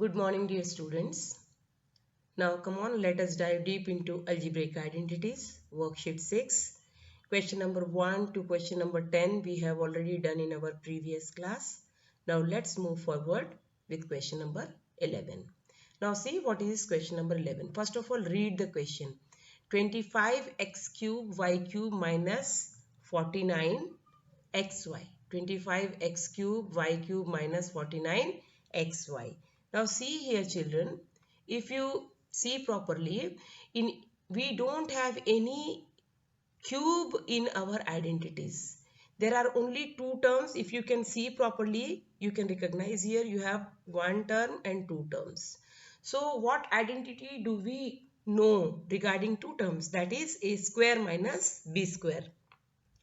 Good morning, dear students. Now, come on, let us dive deep into algebraic identities, worksheet 6. Question number 1 to question number 10 we have already done in our previous class. Now, let's move forward with question number 11. Now, see what is question number 11. First of all, read the question. 25x cube y cube minus 49xy. 25x cube y cube minus 49xy. Now see here children, if you see properly, we don't have any cube in our identities. There are only two terms. If you can see properly, you can recognize here you have one term and two terms. So what identity do we know regarding two terms? That is a square minus b square.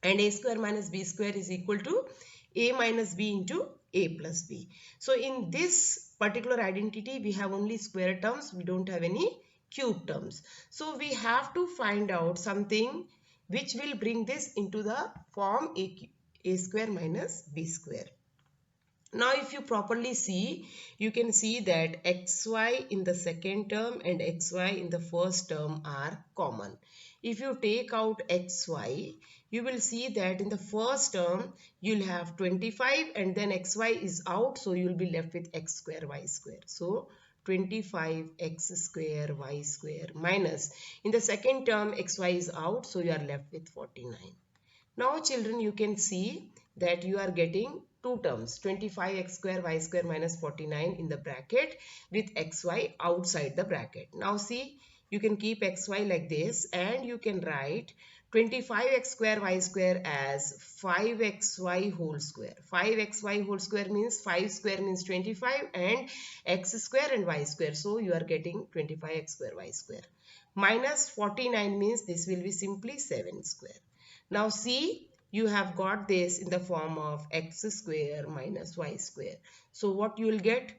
And a square minus b square is equal to a minus b into a plus b. So in this particular identity, we have only square terms. We don't have any cube terms. So we have to find out something which will bring this into the form a square minus b square. Now if you properly see, you can see that xy in the second term and xy in the first term are common. If you take out xy, you will see that in the first term you'll have 25 and then xy is out, so you'll be left with x square y square. So 25x square y square minus, in the second term xy is out, so you are left with 49. Now children, you can see that you are getting two terms, 25x square y square minus 49 in the bracket with xy outside the bracket. Now see, you can keep xy like this and you can write 25x square y square as 5xy whole square. 5xy whole square means 5 square means 25 and x square and y square. So you are getting 25x square y square. Minus 49 means this will be simply 7 square. Now see, you have got this in the form of x square minus y square. So what you will get?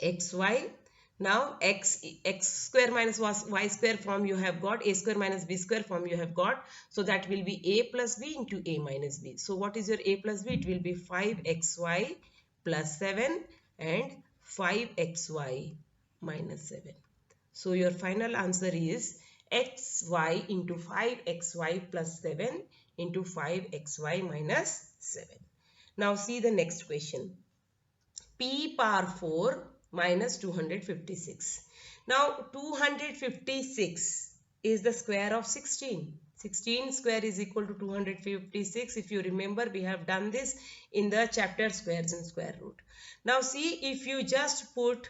Xy. Now x square minus y square form you have got, a square minus b square form you have got. So that will be a plus b into a minus b. So what is your a plus b? It will be 5xy plus 7 and 5xy minus 7. So your final answer is xy into 5xy plus 7 into 5xy minus 7. Now see the next question. P power 4 minus 256. Now 256 is the square of 16. 16 square is equal to 256. If you remember, we have done this in the chapter squares and square root. Now see, if you just put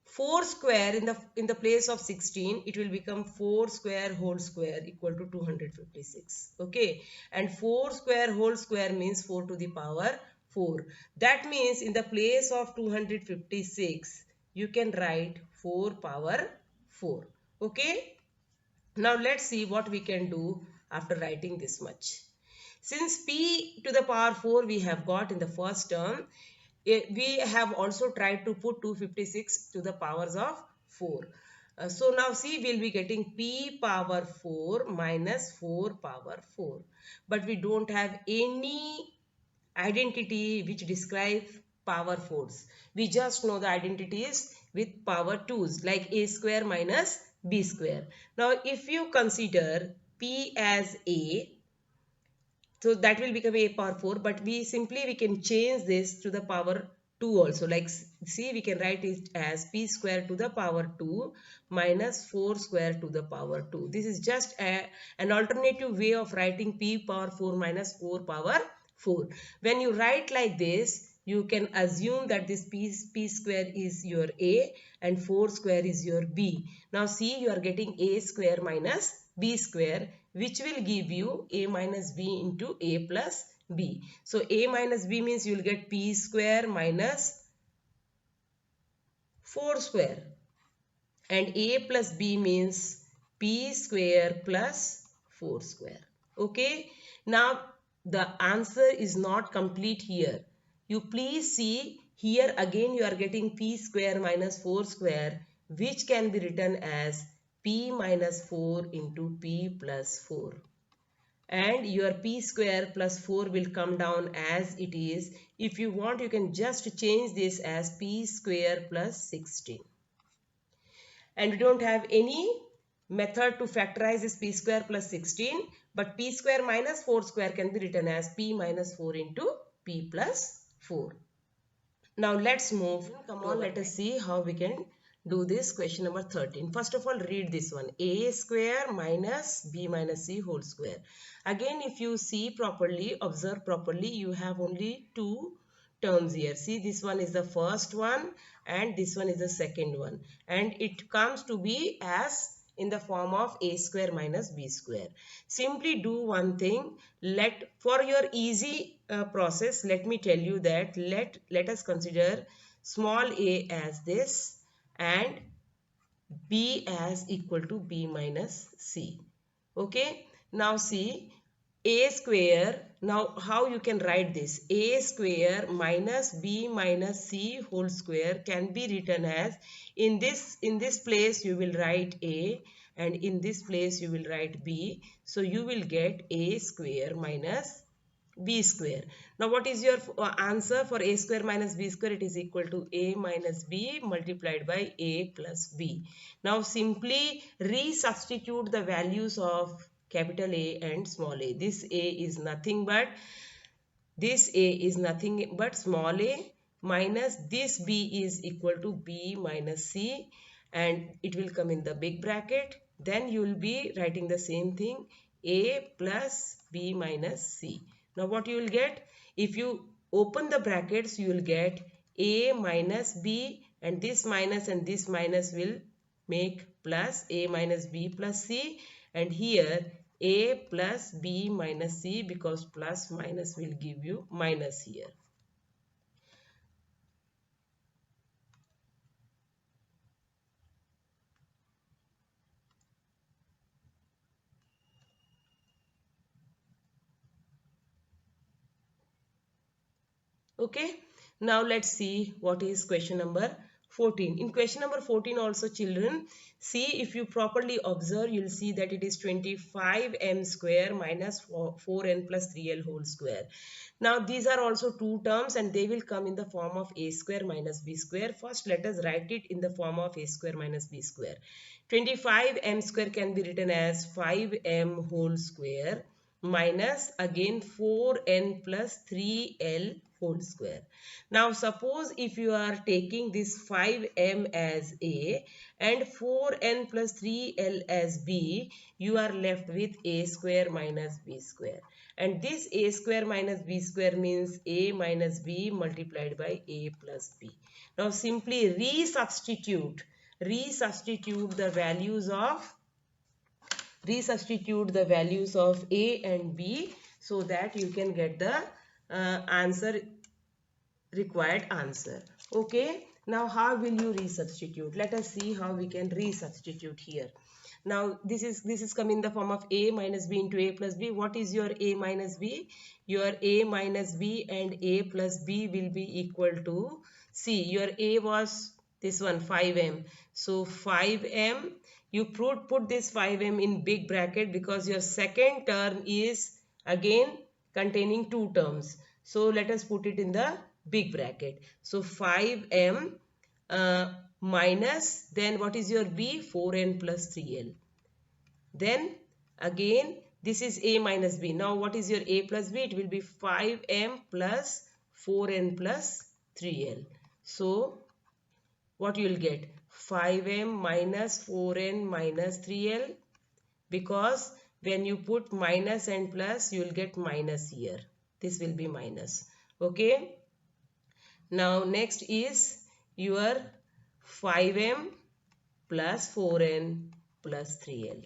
4 square in the place of 16, it will become 4 square whole square equal to 256. Okay, and 4 square whole square means 4 to the power 4. That means in the place of 256, you can write 4 power 4. Okay, now let's see what we can do after writing this much. Since p to the power 4 we have got in the first term, we have also tried to put 256 to the powers of 4. So now see, we'll be getting p power 4 minus 4 power 4. But we don't have any identity which describes power 4s. We just know the identities with power 2s like a square minus b square. Now if you consider p as a, so that will become a power 4, but we can change this to the power 2 also. Like see, we can write it as p square to the power 2 minus 4 square to the power 2. This is just an alternative way of writing p power 4 minus 4 power 4. When you write like this, you can assume that this p square is your a and 4 square is your b. Now see, you are getting a square minus b square, which will give you a minus b into a plus b. So a minus b means you will get p square minus 4 square, and a plus b means p square plus 4 square. Okay, now the answer is not complete here. You please see here, again you are getting p square minus 4 square, which can be written as p minus 4 into p plus 4. and your p square plus 4 will come down as it is. If you want, you can just change this as p square plus 16. And we don't have any method to factorize this p square plus 16, but p square minus 4 square can be written as p minus 4 into p plus 4. Now let's move. Come on, let us see how we can do this question number 13. First of all, read this one. A square minus b minus c whole square. Again, if you see properly, observe properly, you have only two terms here. See, this one is the first one and this one is the second one. And it comes to be as in the form of a square minus b square. Simply do one thing. For your easy process, let me tell you that let us consider small a as this and b as equal to b minus c. Okay, now see, a square, now how you can write this? A square minus b minus c whole square can be written as, in this place you will write a and in this place you will write b. So you will get a square minus b square. Now what is your answer for a square minus b square? It is equal to a minus b multiplied by a plus b. Now simply resubstitute the values of capital A and small a. This is nothing but small a minus this b is equal to b minus c, and it will come in the big bracket. Then you will be writing the same thing, a plus b minus c. Now what you will get? If you open the brackets, you will get a minus b, and this minus will make plus a minus b plus c, and here a plus b minus c, because plus minus will give you minus here. Okay, now let's see what is question number 14. In question number 14 also, children, see, if you properly observe, you'll see that it is 25m square minus 4n plus 3l whole square. Now these are also two terms and they will come in the form of a square minus b square. First let us write it in the form of a square minus b square. 25m square can be written as 5m whole square minus again 4n plus 3l whole square. Now suppose if you are taking this 5m as a and 4n plus 3l as b, you are left with a square minus b square. And this a square minus b square means a minus b multiplied by a plus b. Now simply resubstitute the values of a and b so that you can get the required answer. Okay, now how will you resubstitute? Let us see how we can resubstitute here. Now this is coming in the form of a minus b into a plus b. What is your a minus b? Your a minus b and a plus b will be equal to, see, your a was this one 5m. So 5m, you put this 5m in big bracket because your second term is again containing two terms. So let us put it in the big bracket. So 5m minus, then what is your b? 4n plus 3l. Then again this is a minus b. Now what is your a plus b? It will be 5m plus 4n plus 3l. So what you will get? 5m minus 4n minus 3l, because when you put minus and plus you will get minus here. This will be minus. Okay. Now next is your 5m plus 4n plus 3l.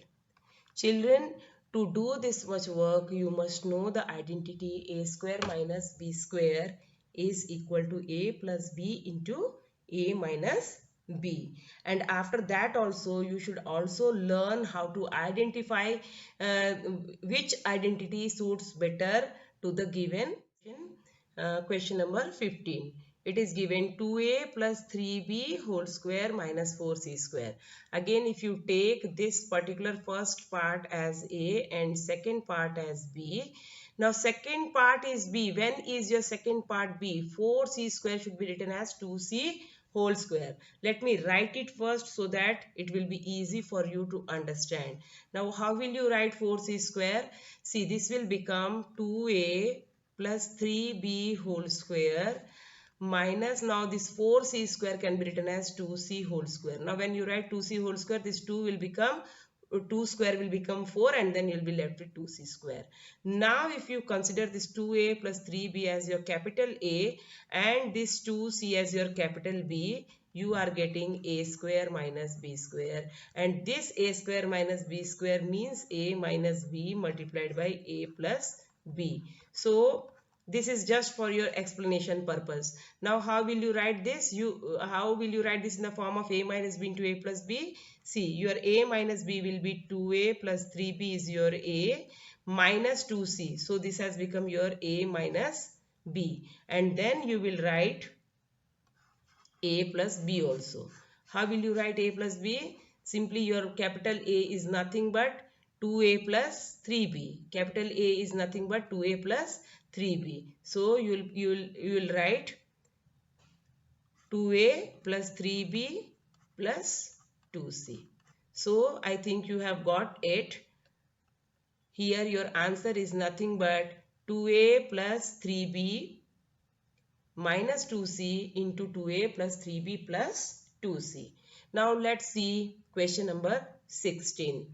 Children, to do this much work, you must know the identity a square minus b square is equal to a plus b into a minus b. And after that also, you should also learn how to identify which identity suits better to the given question number 15. it is given 2a plus 3b whole square minus 4c square. Again, if you take this particular first part as a and second part as b, now second part is b. When is your second part b? 4c square should be written as 2c whole square. Let me write it first so that it will be easy for you to understand. Now how will you write 4c square? See, this will become 2a plus 3b whole square minus, now this 4c square can be written as 2c whole square. Now when you write 2c whole square, this 2 will become 2 square will become 4 and then you'll be left with 2c square. Now if you consider this 2a plus 3b as your capital A and this 2c as your capital B, you are getting a square minus b square, and this a square minus b square means a minus b multiplied by a plus b. So this is just for your explanation purpose. Now how will you write this? How will you write this in the form of a minus b into a plus b? See, your a minus b will be 2a plus 3b is your a minus 2c. So this has become your a minus b, and then you will write a plus b also. How will you write a plus b? Simply your capital A is nothing but 2a plus 3b. Capital A is nothing but 2a plus 3b. So you will write 2a plus 3b plus 2c. So I think you have got it. Here your answer is nothing but 2a plus 3b minus 2c into 2a plus 3b plus 2c. Now let's see question number 16.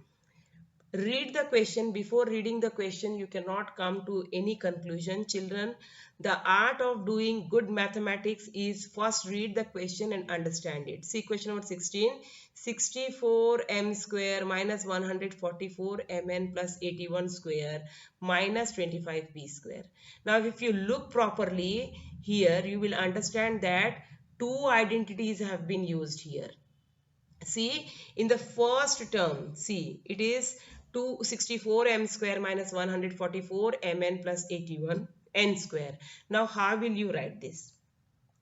Read the question. Before reading the question, you cannot come to any conclusion. Children, the art of doing good mathematics is first read the question and understand it. See question number 16. 64m square minus 144mn plus 81 square minus 25b square. Now if you look properly here, you will understand that two identities have been used here. See, in the first term, see, it is 264m square minus 144mn plus 81 n square. Now how will you write this?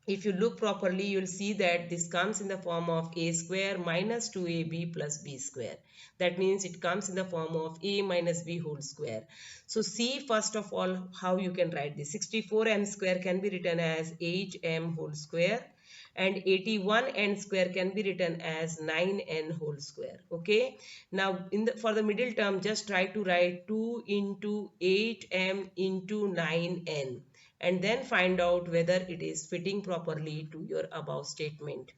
If you look properly, you will see that this comes in the form of a square minus 2ab plus b square. That means it comes in the form of a minus b whole square. So see first of all how you can write this. 64m square can be written as 8m whole square, and 81n square can be written as 9n whole square. Okay, now for the middle term, just try to write 2 into 8m into 9n and then find out whether it is fitting properly to your above statement.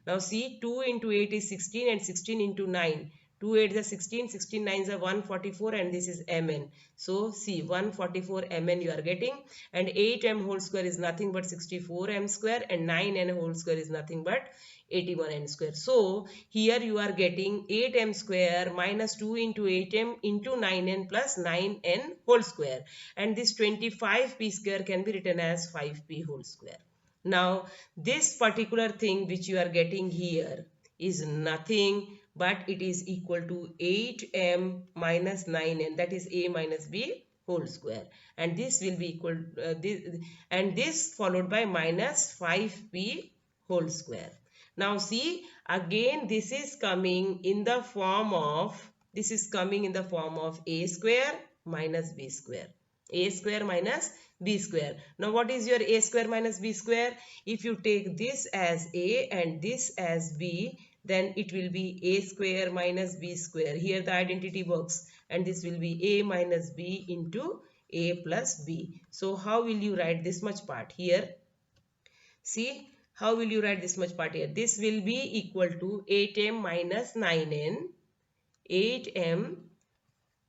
Now see, 2 into 8 is 16 and 16 into 9. 2 8 is 16, 16 9 is 144 and this is mn. So see, 144 mn you are getting, and 8m whole square is nothing but 64m square and 9n whole square is nothing but 81n square. So here you are getting 8m square minus 2 into 8m into 9n plus 9n whole square, and this 25p square can be written as 5p whole square. Now this particular thing which you are getting here is nothing but it is equal to 8m minus 9n, that is a minus b whole square, and this will be equal this followed by minus 5p whole square. Now see, again this is coming in the form of a square minus b square. A square minus b square. Now what is your a square minus b square? If you take this as a and this as b, then it will be a square minus b square. Here the identity works, and this will be a minus b into a plus b. So how will you write this much part here? See, how will you write this much part here? This will be equal to 8m minus 9n, 8m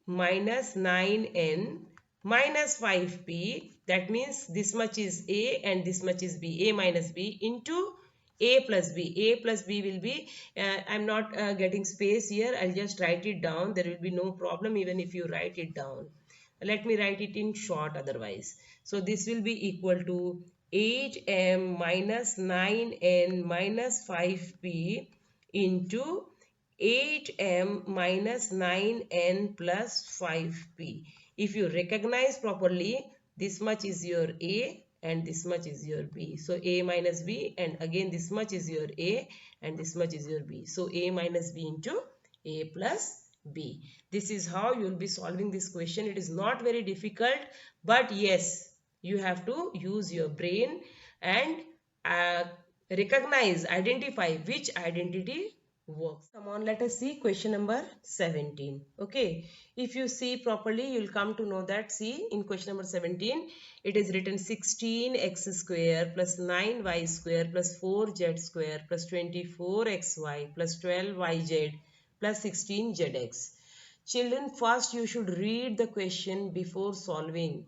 minus 9n minus 5p. That means this much is a and this much is b, a minus b into a plus b. A plus b will be, I'm not getting space here, I'll just write it down. There will be no problem even if you write it down. Let me write it in short otherwise. So this will be equal to 8m minus 9n minus 5p into 8m minus 9n plus 5p. If you recognize properly, this much is your a and this much is your b. So a minus b, and again this much is your a and this much is your b. So a minus b into a plus b. This is how you will be solving this question. It is not very difficult, but yes, you have to use your brain and uh, recognize, identify which identity works. Come on, let us see question number 17. Okay, if you see properly, you'll come to know that, see, in question number 17, it is written 16x square plus 9y square plus 4z square plus 24xy plus 12yz plus 16zx. Children, first you should read the question before solving.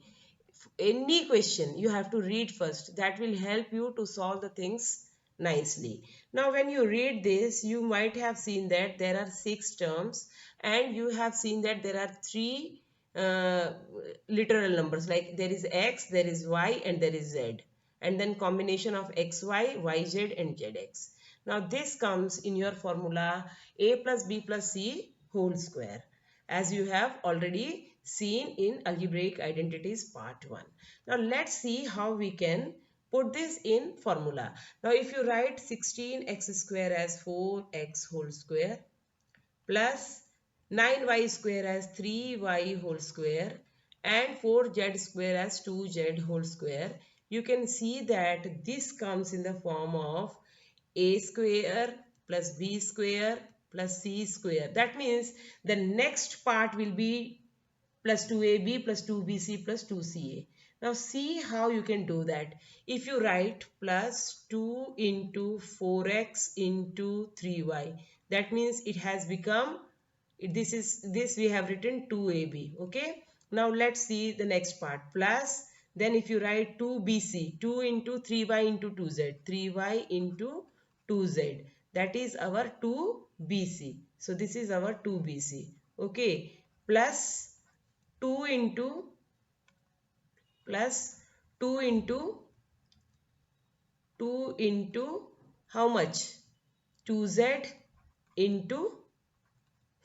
Any question you have to read first. That will help you to solve the things nicely. Now when you read this, you might have seen that there are 6 terms, and you have seen that there are 3 literal numbers, like there is x, there is y, and there is z, and then combination of xy, yz and zx. Now this comes in your formula a plus b plus c whole square, as you have already seen in algebraic identities part 1. Now let's see how we can put this in formula. Now if you write 16x square as 4x whole square plus 9y square as 3y whole square and 4z square as 2z whole square, you can see that this comes in the form of a square plus b square plus c square. That means the next part will be plus 2ab plus 2bc plus 2ca. Now see how you can do that. If you write plus 2 into 4x into 3y, that means it has become, this we have written 2ab. Okay. Now let's see the next part. Plus, then if you write 2bc, 2 into 3y into 2z, 3y into 2z, that is our 2bc. So this is our 2bc. Okay. Plus 2 into plus 2 into 2 into how much? 2z into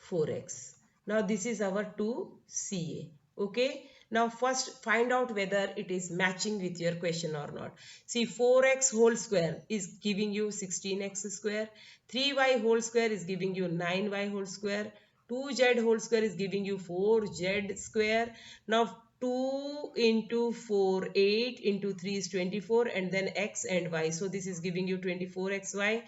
4x. Now this is our 2ca. Okay. Now first find out whether it is matching with your question or not. See, 4x whole square is giving you 16x square. 3y whole square is giving you 9y whole square. 2z whole square is giving you 4z square. Now 2 into 4, 8 into 3 is 24, and then x and y. So this is giving you 24xy.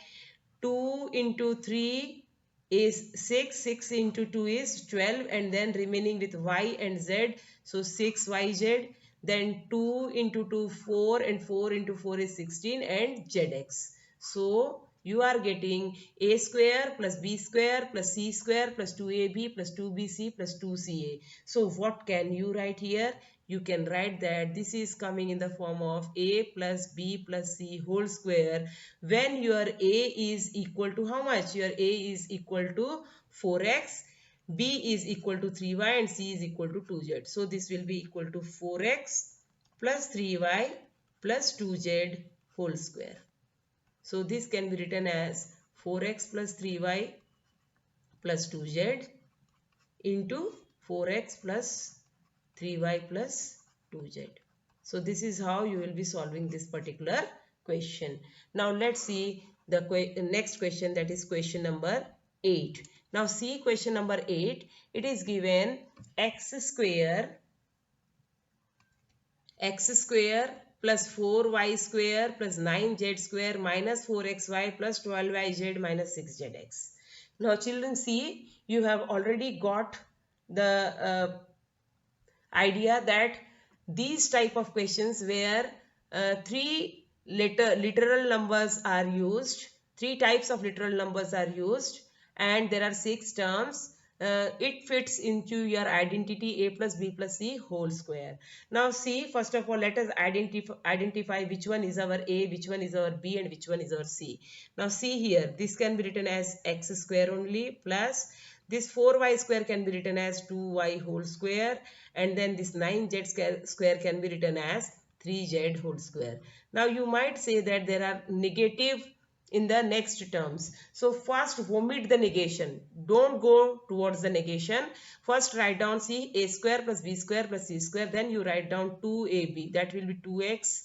2 into 3 is 6, 6 into 2 is 12, and then remaining with y and z, so 6yz. Then 2 into 2, 4, and 4 into 4 is 16, and zx. So you are getting a square plus b square plus c square plus 2ab plus 2bc plus 2ca. So what can you write here? You can write that this is coming in the form of a plus b plus c whole square when your a is equal to how much? Your a is equal to 4x, b is equal to 3y, and c is equal to 2z. So this will be equal to 4x plus 3y plus 2z whole square. So this can be written as 4x plus 3y plus 2z into 4x plus 3y plus 2z. So this is how you will be solving this particular question. Now let's see the next question, that is question number 8. Now see question number 8. It is given x square plus 4y square plus 9z square minus 4xy plus 12yz minus 6zx. Now children, see, you have already got the idea that these type of questions where 3 literal numbers are used, 3 types of literal numbers are used, and there are 6 terms, it fits into your identity a plus b plus c whole square. Now see, first of all, let us identify which one is our a, which one is our b, and which one is our c. Now see here, this can be written as x square only, plus this 4y square can be written as 2y whole square, and then this 9z square can be written as 3z whole square. Now you might say that there are negative in the next terms. So first omit the negation. Don't go towards the negation. First write down, see, a square plus b square plus c square. Then you write down 2ab. That will be 2x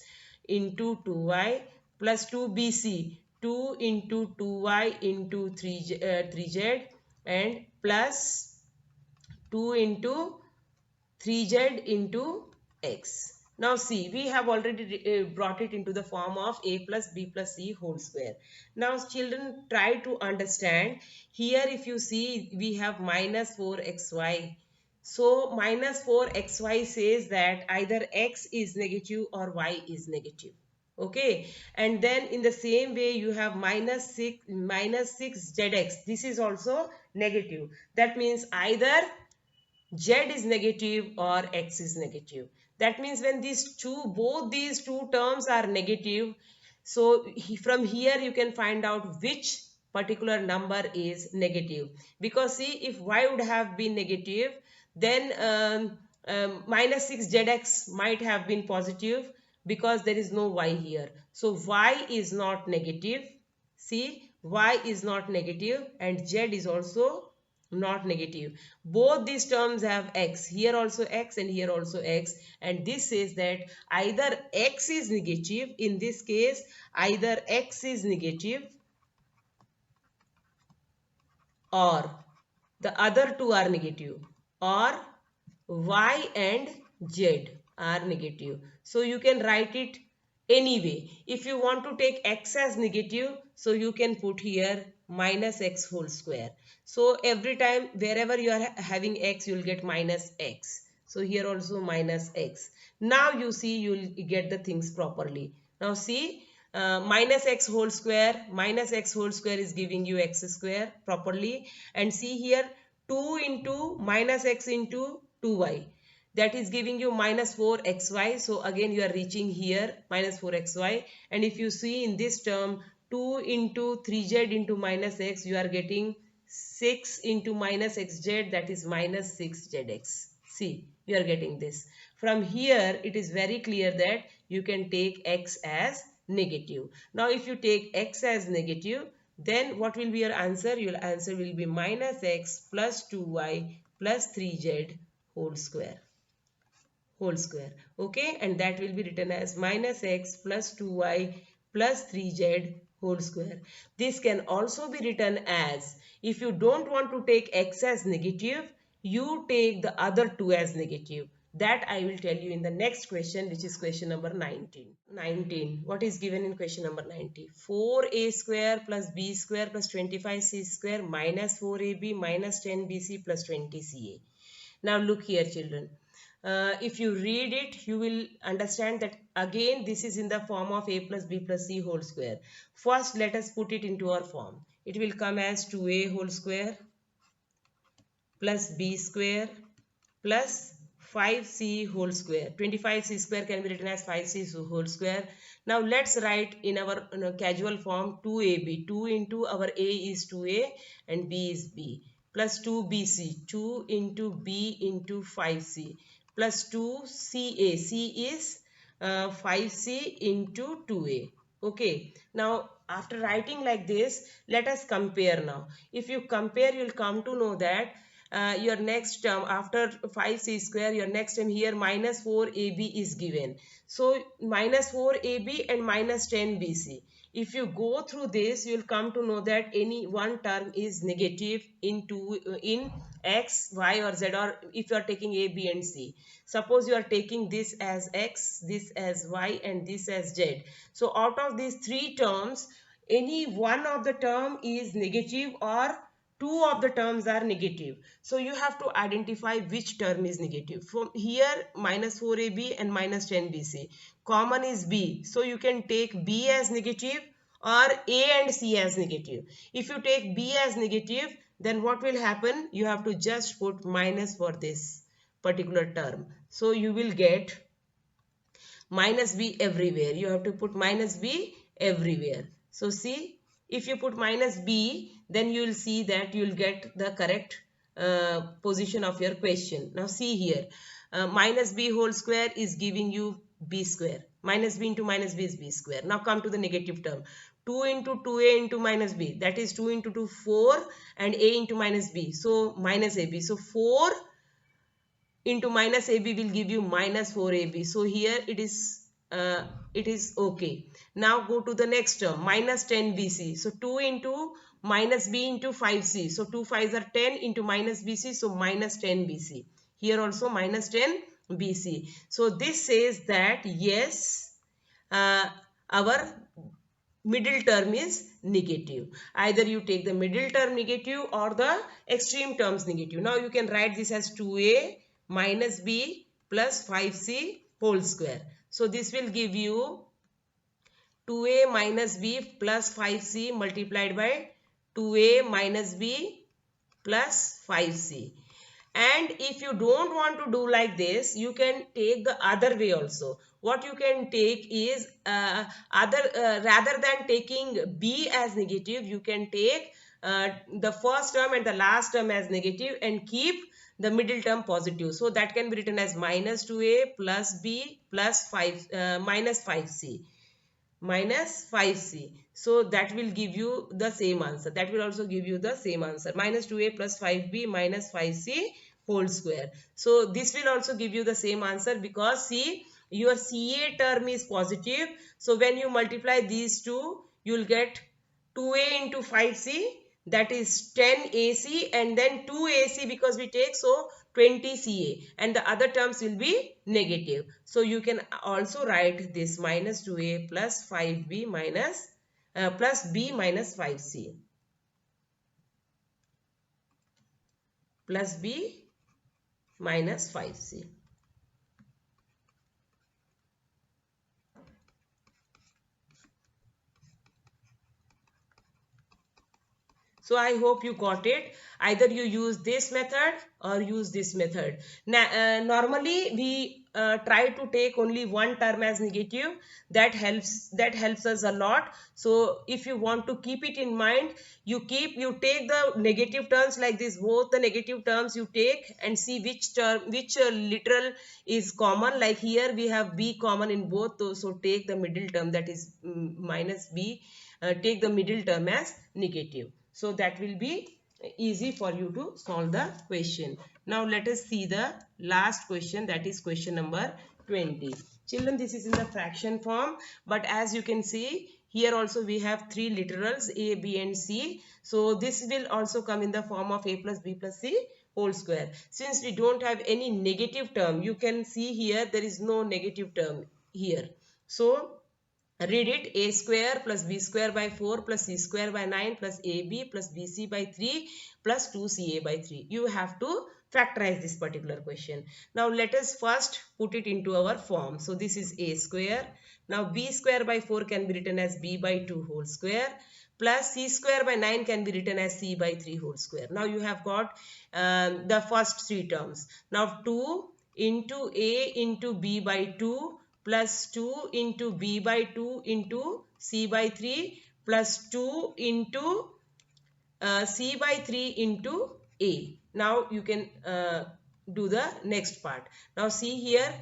into 2y plus 2bc, 2 into 2y into 3z and plus 2 into 3z into x. Now see, we have already brought it into the form of a plus b plus c whole square. Now children, try to understand. Here if you see, we have minus 4xy. So minus 4xy says that either x is negative or y is negative. Okay, and then in the same way you have minus 6 zx. This is also negative. That means either z is negative or x is negative. That means when both these two terms are negative, so from here you can find out which particular number is negative. Because see, if y would have been negative, then minus 6 zx might have been positive because there is no y here. So y is not negative. See, y is not negative and z is also not negative. Both these terms have x, here also x and here also x, and this says that either x is negative. In this case, either x is negative or the other two are negative, or y and z are negative. So you can write it anyway. If you want to take x as negative, so you can put here minus x whole square. So every time wherever you are having x, you will get minus x. So here also minus x. Now you see, you will get the things properly. Now see, minus x whole square is giving you x square properly. And see here, 2 into minus x into 2y, that is giving you minus 4xy. So again you are reaching here minus 4xy. And if you see in this term, 2 into 3z into minus x, you are getting 6 into minus xz, that is minus 6zx. See, you are getting this. From here it is very clear that you can take x as negative. Now if you take x as negative, then what will be your answer? Your answer will be minus x plus 2y plus 3z whole square. Okay, and that will be written as minus x plus 2y plus 3z whole square. This can also be written as, if you don't want to take x as negative, you take the other two as negative. That I will tell you in the next question, which is question number 19. 19. What is given in question number 90? 4a square plus b square plus 25c square minus 4ab minus 10bc plus 20ca. Now look here children. If you read it, you will understand that again this is in the form of a plus b plus c whole square. First let us put it into our form. It will come as 2a whole square plus b square plus 5c whole square. 25c square can be written as 5c whole square. Now let's write in our casual form 2ab. 2 into our a is 2a and b is b, plus 2bc. 2 into b into 5c plus 2ca. c is 5c into 2a. Okay, now after writing like this, let us compare now. If you compare, you will come to know that your next term after 5c square, your next term here minus 4ab is given. So minus 4ab and minus 10bc. If you go through this, you will come to know that any one term is negative in x, y or z, or if you are taking a, b and c. Suppose you are taking this as x, this as y and this as z. So out of these three terms, any one of the term is negative or two of the terms are negative. So you have to identify which term is negative. From here minus 4ab and minus 10bc. Common is b. So you can take b as negative or a and c as negative. If you take b as negative, then what will happen? You have to just put minus for this particular term. So you will get minus b everywhere. You have to put minus b everywhere. So see, if you put minus b, then you will see that you will get the correct position of your question. Now see here, minus b whole square is giving you b square. Minus b into minus b is b square. Now come to the negative term. 2 into 2a into minus b, that is 2 into 2, 4, and a into minus b, so minus ab. So 4 into minus ab will give you minus 4ab. So here it is it is okay. Now go to the next term, minus 10bc. So 2 into minus b into 5c. So 2 5s are 10 into minus bc. So minus 10bc. Here also minus 10bc. So this says that yes, our middle term is negative. Either you take the middle term negative or the extreme terms negative. Now you can write this as 2a minus b plus 5c whole square. So this will give you 2a minus b plus 5c multiplied by 2a minus b plus 5c. And if you don't want to do like this, you can take the other way also. What you can take is rather than taking b as negative, you can take the first term and the last term as negative and keep the middle term positive. So that can be written as minus 2a plus b plus 5 minus 5c minus 5c. So that will give you the same answer. That will also give you the same answer. Minus 2a plus 5b minus 5c whole square. So this will also give you the same answer because see, your CA term is positive. So when you multiply these two, you will get 2a into 5c, that is 10ac, and then 2ac because we take, so 20ca, and the other terms will be negative. So you can also write this minus 2a plus 5b minus plus b minus 5c plus b minus 5c. So I hope you got it. Either you use this method or use this method. Now, normally we try to take only one term as negative. That helps us a lot. So if you want to keep it in mind, you take the negative terms like this. Both the negative terms you take and see which term, which literal is common. Like here we have b common in both. So take the middle term, that is minus b. Take the middle term as negative. So that will be easy for you to solve the question. Now let us see the last question, that is question number 20. Children, this is in the fraction form, but as you can see here also we have three literals a, b and c. So this will also come in the form of a plus b plus c whole square. Since we don't have any negative term, you can see here there is no negative term here. So read it, a square plus b square by 4 plus c square by 9 plus ab plus bc by 3 plus 2ca by 3. You have to factorize this particular question. Now let us first put it into our form. So this is a square. Now b square by 4 can be written as b by 2 whole square plus c square by 9 can be written as c by 3 whole square. Now you have got the first three terms. Now 2 into a into b by 2 plus 2 into b by 2 into c by 3 plus 2 into c by 3 into a. Now you can do the next part. Now see here,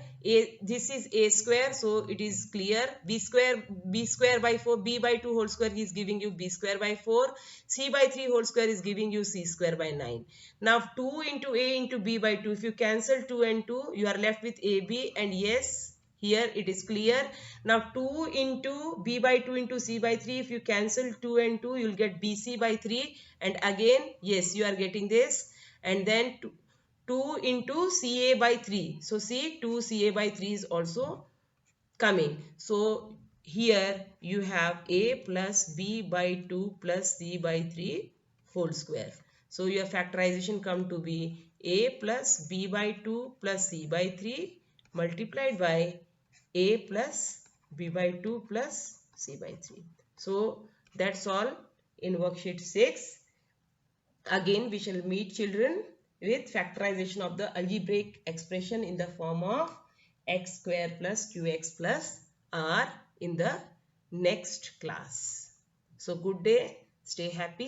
this is a square, so it is clear. B square by 4, b by 2 whole square is giving you b square by 4, c by 3 whole square is giving you c square by 9. Now 2 into a into b by 2, if you cancel 2 and 2, you are left with ab, and yes, here it is clear. Now 2 into b by 2 into c by 3, if you cancel 2 and 2, you will get bc by 3, and again yes, you are getting this, and then 2 into ca by 3. So see, 2 ca by 3 is also coming. So here you have a plus b by 2 plus c by 3 whole square. So your factorization come to be a plus b by 2 plus c by 3 multiplied by a plus b by 2 plus c by 3. So that's all in worksheet 6. Again we shall meet children with factorization of the algebraic expression in the form of x square plus qx plus r in the next class. So good day, stay happy.